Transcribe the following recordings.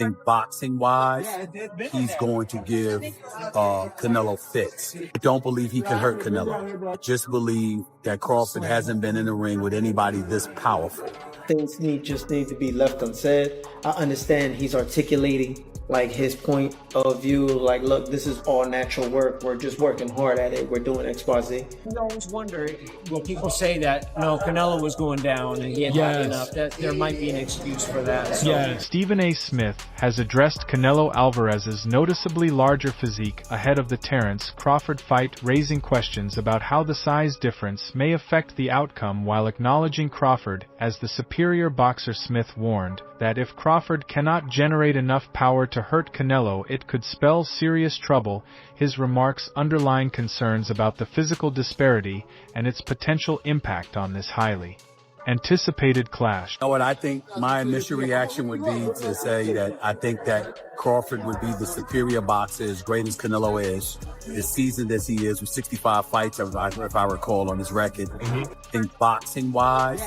think boxing-wise, he's going to give Canelo fits. I don't believe he can hurt Canelo. I just believe that Crawford hasn't been in the ring with anybody this powerful. Things just need to be left unsaid. I understand he's articulating like his point of view, like, look, this is all natural work. We're just working hard at it. We're doing X, Y, Z. I always wonder, when people say that, no, Canelo was going down and he had had enough, that there might be an excuse for that. So. Stephen A. Smith has addressed Canelo Alvarez's noticeably larger physique ahead of the Terence-Crawford fight, raising questions about how the size difference may affect the outcome, while acknowledging Crawford as the superior boxer. Smith warned that if Crawford cannot generate enough power to hurt Canelo, it could spell serious trouble. His remarks underline concerns about the physical disparity and its potential impact on this highly anticipated clash. You know what I think my initial reaction would be to say that I think that Crawford would be the superior boxer, as great as Canelo is, as seasoned as he is, with 65 fights, if I recall, on his record. I think boxing-wise,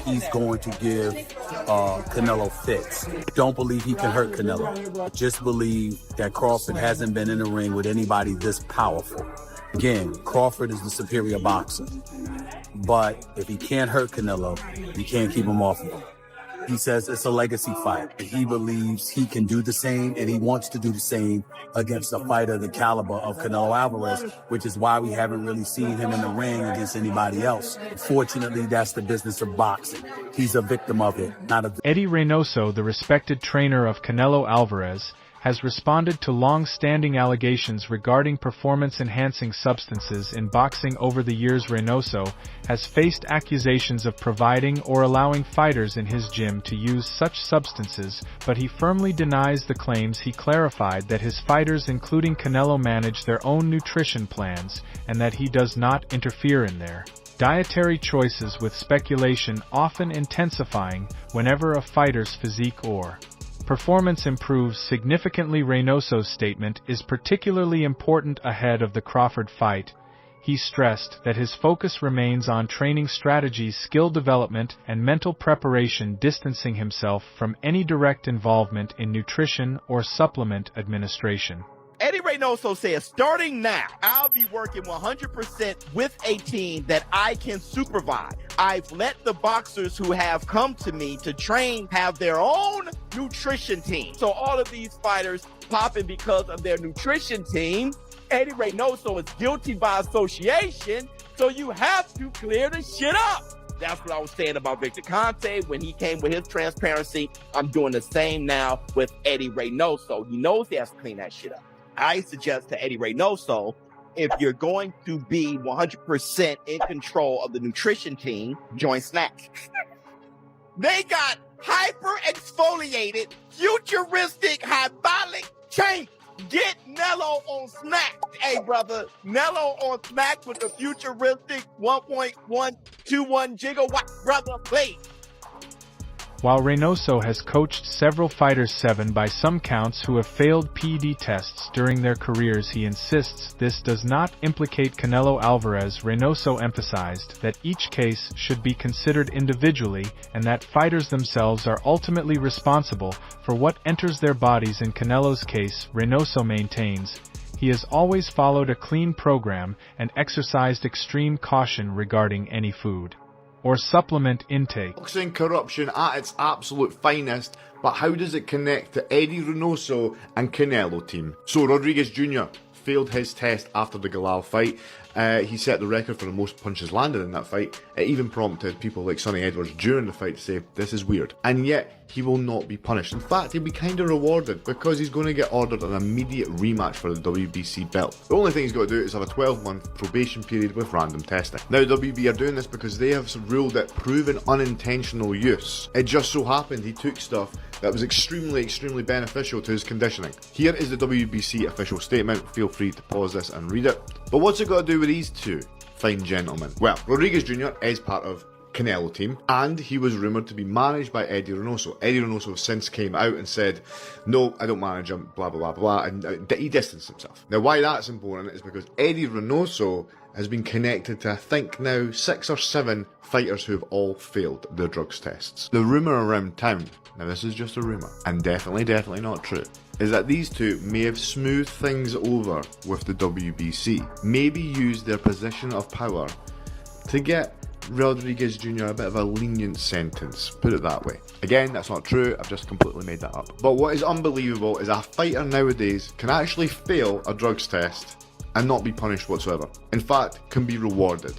he's going to give Canelo fits. I don't believe he can hurt Canelo. I just believe that Crawford hasn't been in the ring with anybody this powerful. Again, Crawford is the superior boxer. But if he can't hurt Canelo, you can't keep him off of him. He says it's a legacy fight. He believes he can do the same, and he wants to do the same against a fighter the caliber of Canelo Alvarez, which is why we haven't really seen him in the ring against anybody else. Fortunately, that's the business of boxing. He's a victim of it, not a... Eddie Reynoso, the respected trainer of Canelo Alvarez, has responded to long-standing allegations regarding performance-enhancing substances in boxing over the years. Reynoso has faced accusations of providing or allowing fighters in his gym to use such substances, but he firmly denies the claims. He clarified that his fighters, including Canelo, manage their own nutrition plans and that he does not interfere in their dietary choices, with speculation often intensifying whenever a fighter's physique or performance improves significantly. Reynoso's statement is particularly important ahead of the Crawford fight. He stressed that his focus remains on training strategies, skill development, and mental preparation, distancing himself from any direct involvement in nutrition or supplement administration. Eddie Reynoso says, starting now, I'll be working 100% with a team that I can supervise. I've let the boxers who have come to me to train have their own nutrition team. So all of these fighters popping because of their nutrition team. Eddie Reynoso is guilty by association, so you have to clear the shit up. That's what I was saying about Victor Conte when he came with his transparency. I'm doing the same now with Eddie Reynoso. He knows he has to clean that shit up. I suggest to Eddie Reynoso, if you're going to be 100% in control of the nutrition team, join Snacks. They got hyper-exfoliated, futuristic, hyperbolic chambers. Get Nello on Snack. Hey, brother, Nello on Snack with the futuristic 1.121 gigawatt, brother, please. While Reynoso has coached several fighters, 7 by some counts, who have failed PED tests during their careers, he insists this does not implicate Canelo Alvarez. Reynoso emphasized that each case should be considered individually and that fighters themselves are ultimately responsible for what enters their bodies. In Canelo's case, Reynoso maintains, he has always followed a clean program and exercised extreme caution regarding any food or supplement intake. Boxing corruption at its absolute finest, but how does it connect to Eddie Reynoso and Canelo team? So Rodriguez Jr. failed his test after the Galal fight. He set the record for the most punches landed in that fight. It even prompted people like Sonny Edwards during the fight to say, this is weird. And yet, he will not be punished. In fact, he'll be kind of rewarded because he's going to get ordered an immediate rematch for the WBC belt. The only thing he's got to do is have a 12-month probation period with random testing. Now, WB are doing this because they have ruled it proven unintentional use. It just so happened he took stuff that was extremely beneficial to his conditioning. Here is the WBC official statement. Feel free to pause this and read it. But what's it got to do with these two fine gentlemen? Well, Rodriguez Jr. is part of Canelo team, and he was rumoured to be managed by Eddie Reynoso. Eddie Reynoso since came out and said, no, I don't manage him, blah, blah, blah, blah, and he distanced himself. Now, why that's important is because Eddie Reynoso has been connected to, I think now, 6 or 7 fighters who have all failed their drugs tests. The rumour around town, now this is just a rumour, and definitely not true, is that these two may have smoothed things over with the WBC, maybe used their position of power to get Rodriguez Jr. a bit of a lenient sentence, put it that way. Again, that's not true, I've just completely made that up. But what is unbelievable is a fighter nowadays can actually fail a drugs test and not be punished whatsoever. In fact, can be rewarded.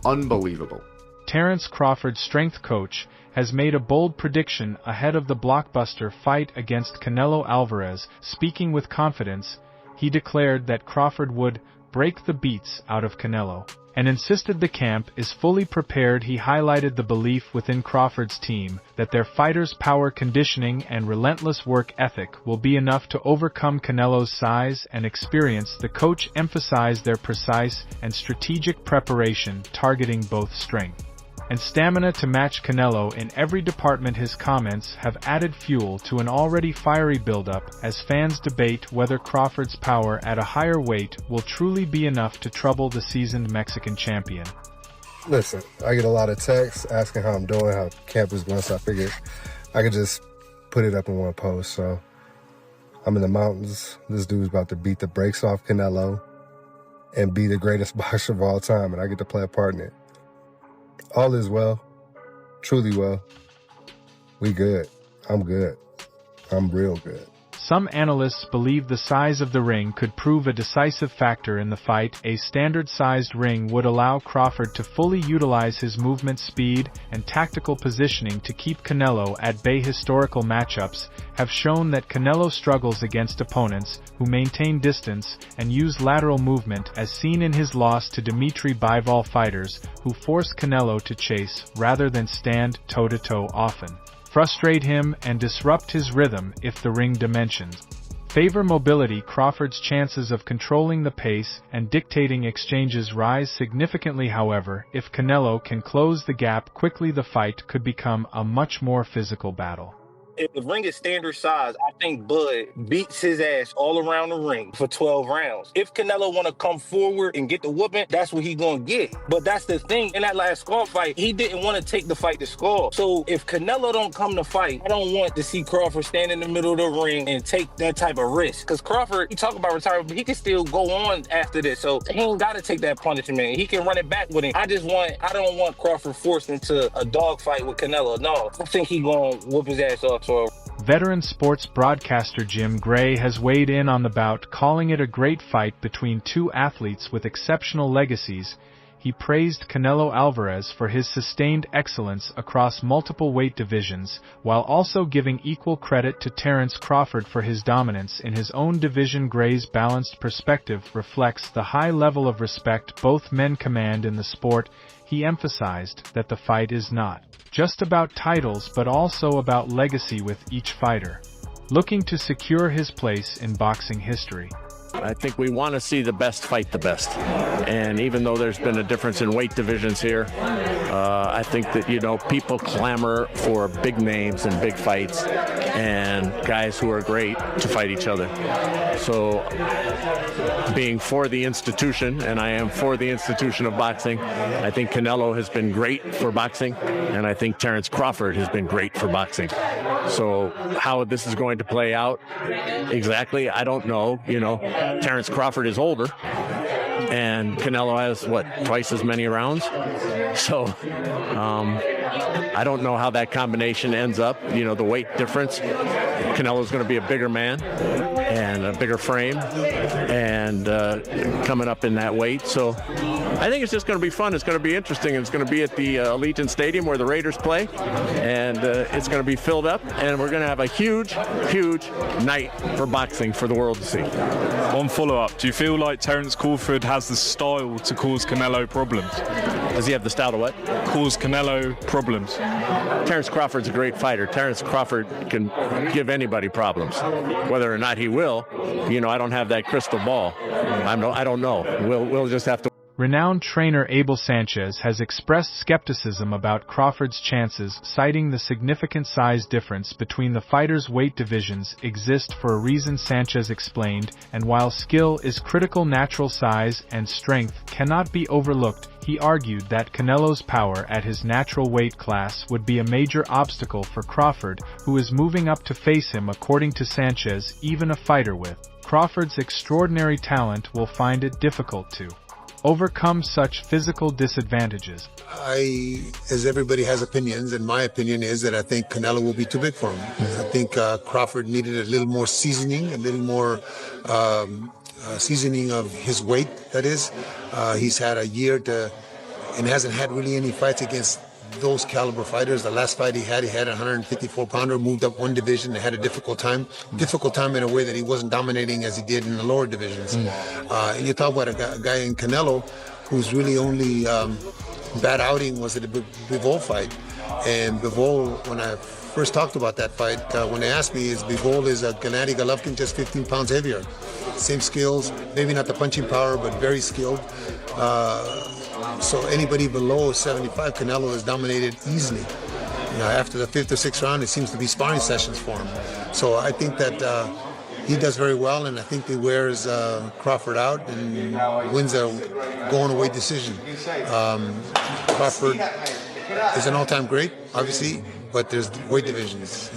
Unbelievable. Terence Crawford's strength coach has made a bold prediction ahead of the blockbuster fight against Canelo Alvarez. Speaking with confidence, he declared that Crawford would break the beats out of Canelo, and insisted the camp is fully prepared. He highlighted the belief within Crawford's team that their fighters' power conditioning and relentless work ethic will be enough to overcome Canelo's size and experience. The coach emphasized their precise and strategic preparation, targeting both strength and stamina to match Canelo in every department. His comments have added fuel to an already fiery build-up as fans debate whether Crawford's power at a higher weight will truly be enough to trouble the seasoned Mexican champion. Listen, I get a lot of texts asking how I'm doing, how camp is going, so I figured I could just put it up in one post. So I'm in the mountains. This dude's about to beat the brakes off Canelo and be the greatest boxer of all time, and I get to play a part in it. All is well, truly well. We good. I'm good. I'm real good. Some analysts believe the size of the ring could prove a decisive factor in the fight. A standard-sized ring would allow Crawford to fully utilize his movement speed and tactical positioning to keep Canelo at bay. Historical matchups have shown that Canelo struggles against opponents who maintain distance and use lateral movement, as seen in his loss to Dimitri Bivol. Fighters who force Canelo to chase rather than stand toe-to-toe often frustrate him and disrupt his rhythm if the ring dimensions favor mobility. Crawford's chances of controlling the pace and dictating exchanges rise significantly. However, if Canelo can close the gap quickly, the fight could become a much more physical battle. If the ring is standard size, I think Bud beats his ass all around the ring for 12 rounds. If Canelo want to come forward and get the whooping, that's what he going to get. But that's the thing. In that last Skull fight, he didn't want to take the fight to Skull. So if Canelo don't come to fight, I don't want to see Crawford stand in the middle of the ring and take that type of risk. Because Crawford, you talk about retirement, but he can still go on after this. So he ain't got to take that punishment. He can run it back with him. I don't want Crawford forced into a dog fight with Canelo. No, I think he going to whoop his ass off. Veteran sports broadcaster Jim Gray has weighed in on the bout, calling it a great fight between two athletes with exceptional legacies. He praised Canelo Alvarez for his sustained excellence across multiple weight divisions, while also giving equal credit to Terence Crawford for his dominance in his own division. Gray's balanced perspective reflects the high level of respect both men command in the sport. He emphasized that the fight is not just about titles but also about legacy, with each fighter looking to secure his place in boxing history. I think we want to see the best fight the best. And even though there's been a difference in weight divisions here, I think that, people clamor for big names and big fights and guys who are great to fight each other. So being for the institution, and I am for the institution of boxing, I think Canelo has been great for boxing, and I think Terence Crawford has been great for boxing. So how this is going to play out exactly, I don't know. Terence Crawford is older, and Canelo has, twice as many rounds? So, I don't know how that combination ends up. The weight difference, Canelo's going to be a bigger man and a bigger frame, and coming up in that weight. So I think it's just going to be fun. It's going to be interesting. It's going to be at the Allegiant Stadium where the Raiders play, and it's going to be filled up, and we're going to have a huge, huge night for boxing for the world to see. One follow-up. Do you feel like Terence Crawford has the style to cause Canelo problems? Does he have the style to what? Cause Canelo problems. Terence Crawford's a great fighter. Terence Crawford can give anybody problems. Whether or not he will, I don't have that crystal ball. I don't know. We'll just have to. Renowned trainer Abel Sanchez has expressed skepticism about Crawford's chances, citing the significant size difference between the fighters' weight divisions exist for a reason. Sanchez explained, and while skill is critical, natural size and strength cannot be overlooked. He argued that Canelo's power at his natural weight class would be a major obstacle for Crawford, who is moving up to face him. According to Sanchez, even a fighter with Crawford's extraordinary talent will find it difficult to overcome such physical disadvantages. As everybody has opinions, and my opinion is that I think Canelo will be too big for him. I think Crawford needed a little more seasoning, a little more seasoning of his weight, that is. He's had a year and hasn't had really any fights against those caliber fighters. The last fight he had a 154-pounder, moved up one division and had a difficult time in a way that he wasn't dominating as he did in the lower divisions. And you talk about a guy in Canelo whose really only bad outing was at the Bivol fight. And Bivol, when I first talked about that fight, when they asked me, Bivol is a Gennady Golovkin, just 15 pounds heavier. Same skills, maybe not the punching power, but very skilled. So anybody below 75, Canelo is dominated easily. After the 5th or 6th round, it seems to be sparring sessions for him. So I think that he does very well, and I think he wears Crawford out and wins a going-away decision. Crawford is an all-time great, obviously, but there's weight divisions,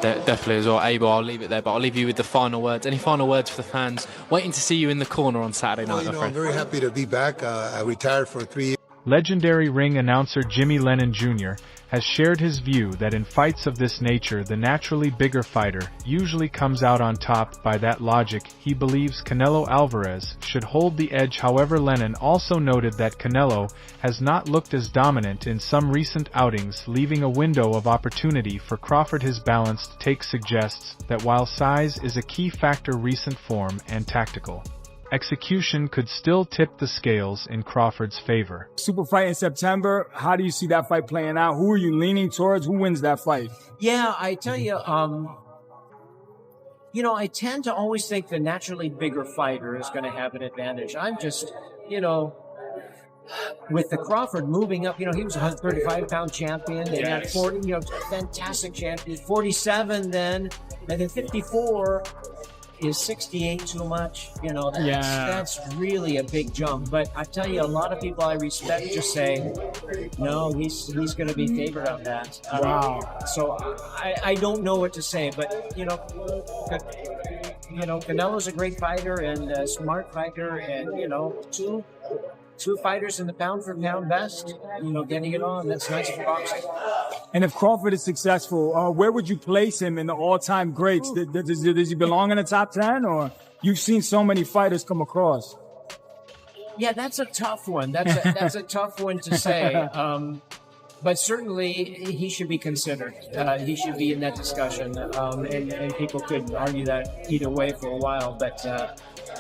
Definitely as well. Abel, I'll leave it there, but I'll leave you with the final words. Any final words for the fans? Waiting to see you in the corner on Saturday night, my friend. I'm very happy to be back. I retired for 3 years. Legendary ring announcer Jimmy Lennon Jr. has shared his view that in fights of this nature the naturally bigger fighter usually comes out on top. By that logic, he believes Canelo Alvarez should hold the edge. However, Lennon also noted that Canelo has not looked as dominant in some recent outings, leaving a window of opportunity for Crawford. His balanced take suggests that while size is a key factor, recent form and tactical execution could still tip the scales in Crawford's favor. Super fight in September. How do you see that fight playing out? Who are you leaning towards? Who wins that fight? Yeah, I tell you, I tend to always think the naturally bigger fighter is going to have an advantage. I'm just, with the Crawford moving up, he was a 135-pound champion. They had 40, fantastic champion. 47 then, and then 54. Is 68 too much? That's really a big jump. But I tell you, a lot of people I respect just say, no, he's going to be favored on that. Wow. So I don't know what to say, but Canelo's a great fighter and a smart fighter, and two fighters in the pound for pound best, getting it on. That's nice for boxing. And if Crawford is successful, where would you place him in the all-time greats? Does he belong in the top 10, or you've seen so many fighters come across? Yeah, that's a tough one. That's a tough one to say. But certainly he should be considered. He should be in that discussion. And people could argue that either way for a while. But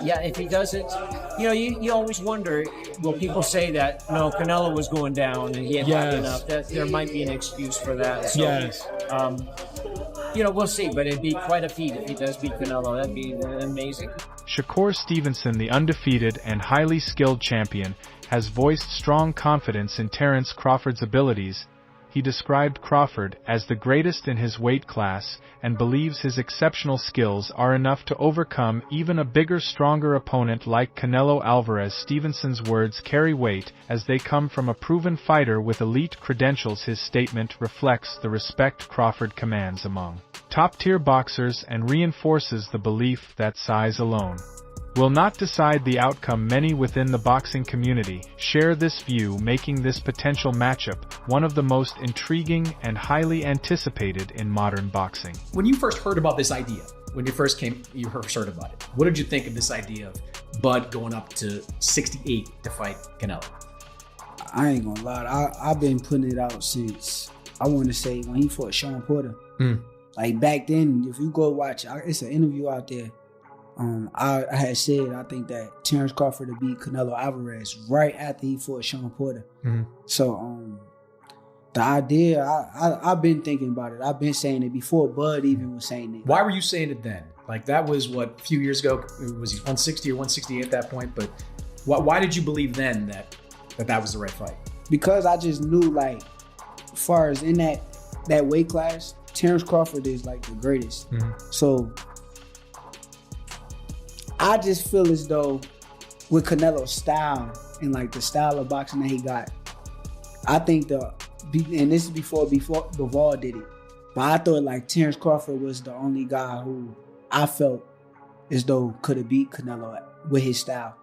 if he doesn't, you always wonder, will people say that, no, Canelo was going down and he had had enough? That there might be an excuse for that. So, we'll see. But it'd be quite a feat if he does beat Canelo. That'd be amazing. Shakur Stevenson, the undefeated and highly skilled champion, has voiced strong confidence in Terence Crawford's abilities. He described Crawford as the greatest in his weight class and believes his exceptional skills are enough to overcome even a bigger, stronger opponent like Canelo Alvarez. Stevenson's words carry weight as they come from a proven fighter with elite credentials. His statement reflects the respect Crawford commands among top-tier boxers and reinforces the belief that size alone will not decide the outcome. Many within the boxing community share this view, making this potential matchup one of the most intriguing and highly anticipated in modern boxing. When you first heard about this idea, when you first heard about it, what did you think of this idea of Bud going up to 68 to fight Canelo? I ain't gonna lie, I've been putting it out since, I want to say, when he fought Shawn Porter. Like back then, if you go watch, it's an interview out there. I had said I think that Terence Crawford would beat Canelo Alvarez right after he fought Shawn Porter. So the idea, I've been thinking about it. I've been saying it before Bud even was saying it. Why were you saying it then? Like that was what, a few years ago? Was he 160 or 168 at that point? But Why did you believe then that was the right fight? Because I just knew, like, as far as in that weight class, Terence Crawford is like the greatest. So I just feel as though with Canelo's style and like the style of boxing that he got, I think and this is before Bivol did it, but I thought like Terence Crawford was the only guy who I felt as though could have beat Canelo with his style.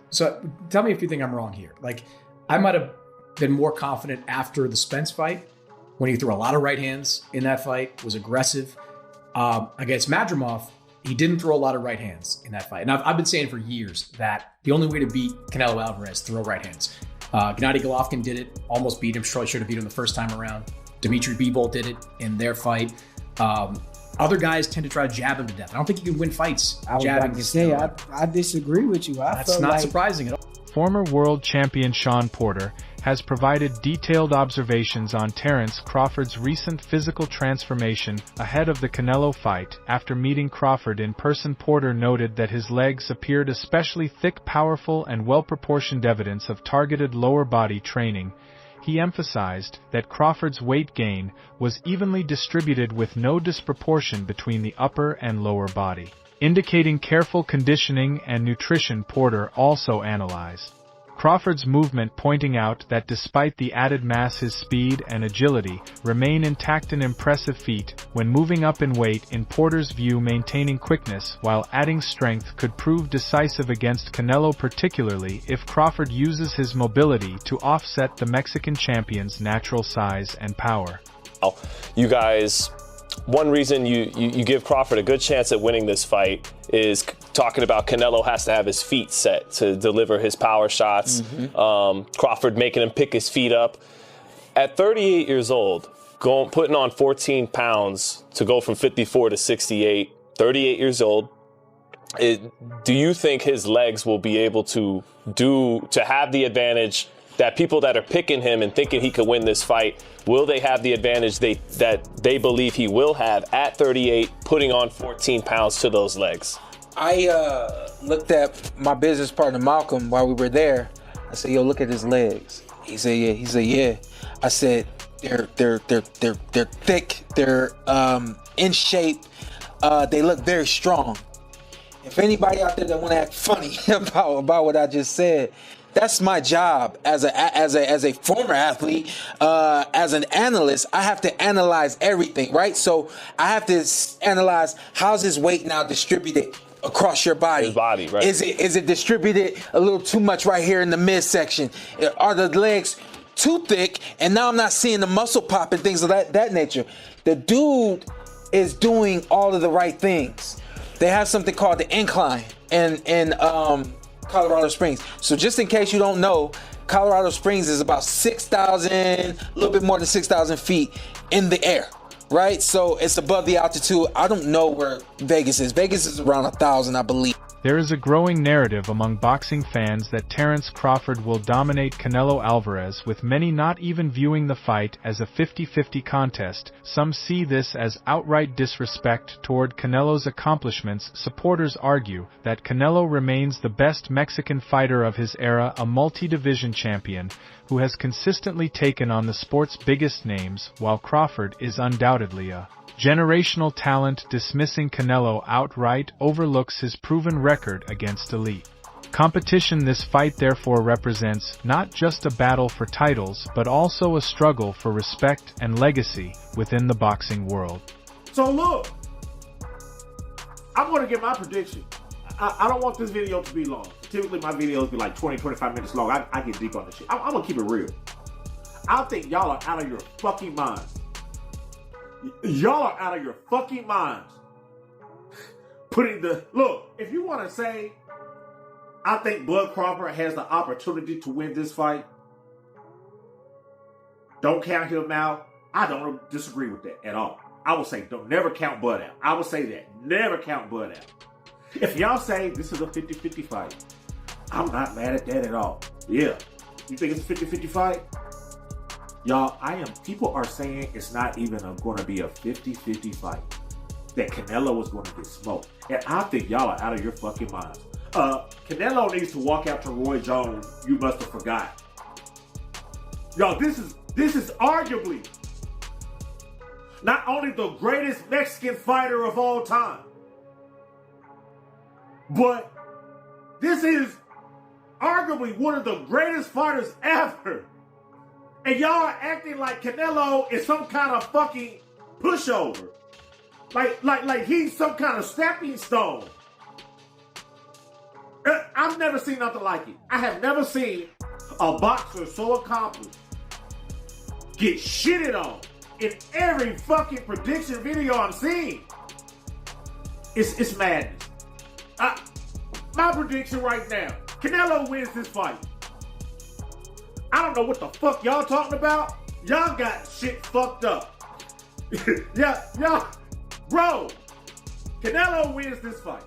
So tell me if you think I'm wrong here. Like, I might have been more confident after the Spence fight when he threw a lot of right hands in that fight, was aggressive. Against Madrimov, he didn't throw a lot of right hands in that fight. And I've been saying for years that the only way to beat Canelo Alvarez, throw right hands. Gennady Golovkin did it, almost beat him. Probably should have beat him the first time around. Dmitry Bivol did it in their fight. Other guys tend to try to jab him to death. I don't think you can win fights jabbing. I disagree with you. That's not surprising at all. Former world champion Shawn Porter has provided detailed observations on Terence Crawford's recent physical transformation ahead of the Canelo fight. After meeting Crawford in person, Porter noted that his legs appeared especially thick, powerful, and well-proportioned, evidence of targeted lower body training. He emphasized that Crawford's weight gain was evenly distributed with no disproportion between the upper and lower body, indicating careful conditioning and nutrition. Porter also analyzed Crawford's movement, pointing out that despite the added mass, his speed and agility remain intact, an impressive feat when moving up in weight. In Porter's view, maintaining quickness while adding strength could prove decisive against Canelo, particularly if Crawford uses his mobility to offset the Mexican champion's natural size and power. You guys, one reason you give Crawford a good chance at winning this fight is talking about Canelo has to have his feet set to deliver his power shots. Crawford making him pick his feet up. At 38 years old, putting on 14 pounds to go from 54 to 68, 38 years old, do you think his legs will be able to have the advantage that people that are picking him and thinking he could win this fight, will they have the advantage that they believe he will have at 38, putting on 14 pounds to those legs? I looked at my business partner Malcolm while we were there. I said, "Yo, look at his legs." He said, "Yeah." He said, "Yeah." I said, "They're thick. They're in shape. They look very strong." If anybody out there that want to act funny about what I just said, that's my job as a former athlete, as an analyst. I have to analyze everything, right? So I have to analyze how's his weight now distributed across your body. His body, right? Is it distributed a little too much right here in the midsection? Are the legs too thick? And now I'm not seeing the muscle pop and things of that nature. The dude is doing all of the right things. They have something called the incline in Colorado Springs. So just in case you don't know, Colorado Springs is about 6,000, a little bit more than 6,000 feet in the air, right? So it's above the altitude. I don't know where Vegas is. Vegas is around 1,000, I believe. There is a growing narrative among boxing fans that Terence Crawford will dominate Canelo Alvarez, with many not even viewing the fight as a 50-50 contest. Some see this as outright disrespect toward Canelo's accomplishments. Supporters argue that Canelo remains the best Mexican fighter of his era, a multi-division champion who has consistently taken on the sport's biggest names, while Crawford is undoubtedly a generational talent. Dismissing Canelo outright overlooks his proven record against elite competition. This fight therefore represents not just a battle for titles, but also a struggle for respect and legacy within the boxing world. So look, I'm going to get my prediction. I don't want this video to be long. Typically my videos be like 20, 25 minutes long. I get deep on this shit. I'm going to keep it real. I think y'all are out of your fucking minds. Y'all are out of your fucking minds. Look, if you want to say, I think Bud Crawford has the opportunity to win this fight, don't count him out. I don't disagree with that at all. I will say, don't never count Bud out. I will say that. Never count Bud out. If y'all say this is a 50-50 fight, I'm not mad at that at all. Yeah. You think it's a 50-50 fight? Y'all, people are saying it's not even going to be a 50-50 fight. That Canelo is going to get smoked. And I think y'all are out of your fucking minds. Canelo needs to walk out to Roy Jones. You must have forgot. Yo, this is arguably not only the greatest Mexican fighter of all time, but this is arguably one of the greatest fighters ever. And y'all are acting like Canelo is some kind of fucking pushover. Like he's some kind of stepping stone. I've never seen nothing like it. I have never seen a boxer so accomplished get shitted on in every fucking prediction video I'm seeing. It's madness. My prediction right now, Canelo wins this fight. I don't know what the fuck y'all talking about. Y'all got shit fucked up. Yeah, bro, Canelo wins this fight.